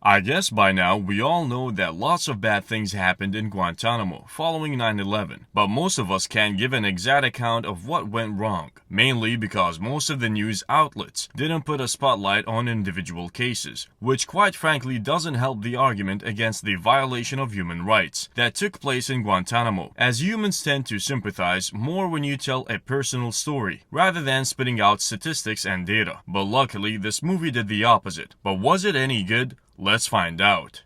I guess by now we all know that lots of bad things happened in Guantanamo following 9/11, but most of us can't give an exact account of what went wrong, mainly because most of the news outlets didn't put a spotlight on individual cases, which quite frankly doesn't help the argument against the violation of human rights that took place in Guantanamo, as humans tend to sympathize more when you tell a personal story rather than spitting out statistics and data. But luckily this movie did the opposite. But was it any good? Let's find out.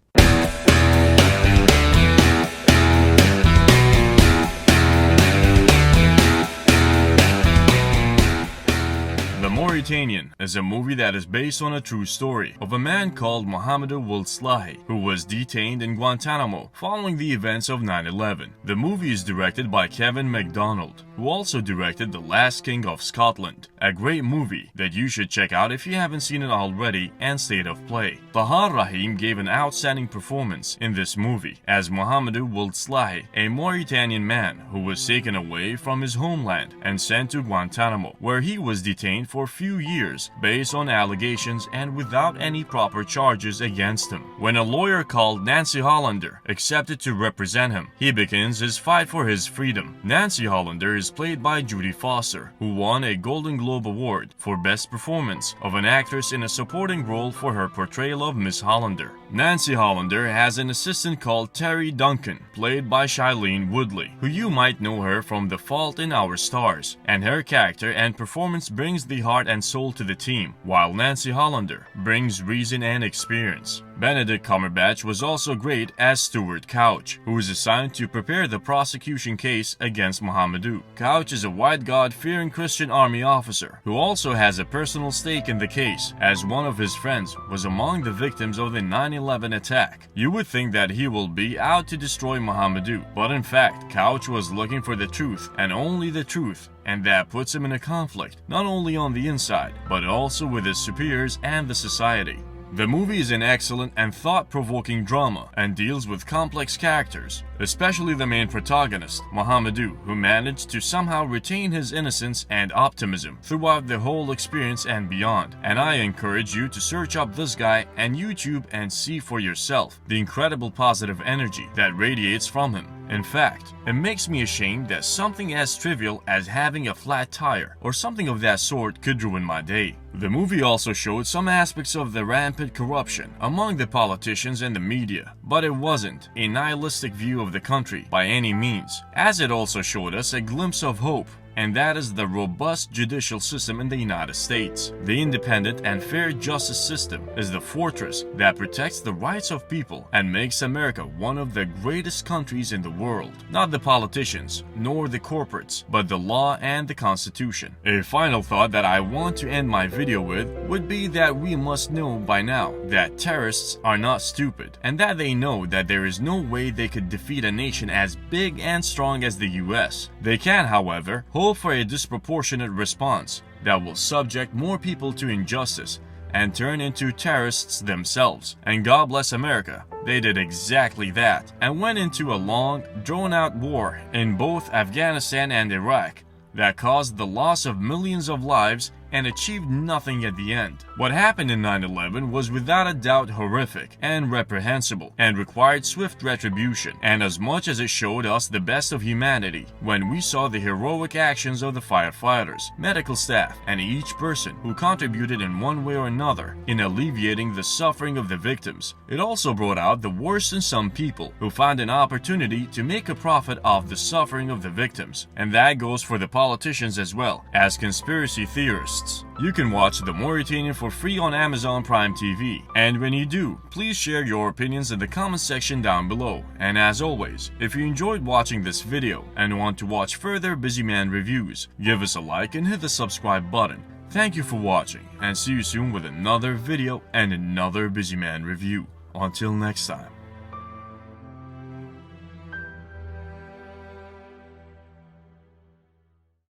The Mauritanian is a movie that is based on a true story of a man called Mohamedou Ould who was detained in Guantanamo following the events of 9/11. The movie is directed by Kevin MacDonald, who also directed The Last King of Scotland, a great movie that you should check out if you haven't seen it already, and State of Play. Tahar Rahim gave an outstanding performance in this movie as Mohamedou Ould, a Mauritanian man who was taken away from his homeland and sent to Guantanamo, where he was detained for a few years based on allegations and without any proper charges against him. When a lawyer called Nancy Hollander accepted to represent him, he begins his fight for his freedom. Nancy Hollander is played by Jodie Foster, who won a Golden Globe Award for Best Performance of an Actress in a Supporting Role for her portrayal of Miss Hollander. Nancy Hollander has an assistant called Terry Duncan, played by Shailene Woodley, who you might know her from The Fault in Our Stars, and her character and performance brings the heart and soul to the team, while Nancy Hollander brings reason and experience. Benedict Cumberbatch was also great as Stuart Couch, who is assigned to prepare the prosecution case against Mohamedou. Couch is a white God-fearing Christian army officer who also has a personal stake in the case, as one of his friends was among the victims of the 9/11 attack. You would think that he will be out to destroy Mohamedou, but in fact, Couch was looking for the truth and only the truth, and that puts him in a conflict, not only on the inside, but also with his superiors and the society. The movie is an excellent and thought-provoking drama and deals with complex characters, especially the main protagonist, Mohamedou, who managed to somehow retain his innocence and optimism throughout the whole experience and beyond. And I encourage you to search up this guy on YouTube and see for yourself the incredible positive energy that radiates from him. In fact, it makes me ashamed that something as trivial as having a flat tire or something of that sort could ruin my day. The movie also showed some aspects of the rampant corruption among the politicians and the media, but it wasn't a nihilistic view of the country by any means, as it also showed us a glimpse of hope, and that is the robust judicial system in the United States. The independent and fair justice system is the fortress that protects the rights of people and makes America one of the greatest countries in the world. Not the politicians, nor the corporates, but the law and the Constitution. A final thought that I want to end my video with would be that we must know by now that terrorists are not stupid, and that they know that there is no way they could defeat a nation as big and strong as the US. They can, however, hope for a disproportionate response that will subject more people to injustice and turn into terrorists themselves. And God bless America, they did exactly that and went into a long, drawn-out war in both Afghanistan and Iraq that caused the loss of millions of lives and achieved nothing at the end. What happened in 9/11 was without a doubt horrific and reprehensible and required swift retribution, and as much as it showed us the best of humanity when we saw the heroic actions of the firefighters, medical staff, and each person who contributed in one way or another in alleviating the suffering of the victims, it also brought out the worst in some people who found an opportunity to make a profit off the suffering of the victims. And that goes for the politicians as well as conspiracy theorists. You can watch The Mauritanian for free on Amazon Prime TV, and when you do, please share your opinions in the comment section down below. And as always, if you enjoyed watching this video and want to watch further Busy Man reviews, give us a like and hit the subscribe button. Thank you for watching, and see you soon with another video and another Busy Man review. Until next time.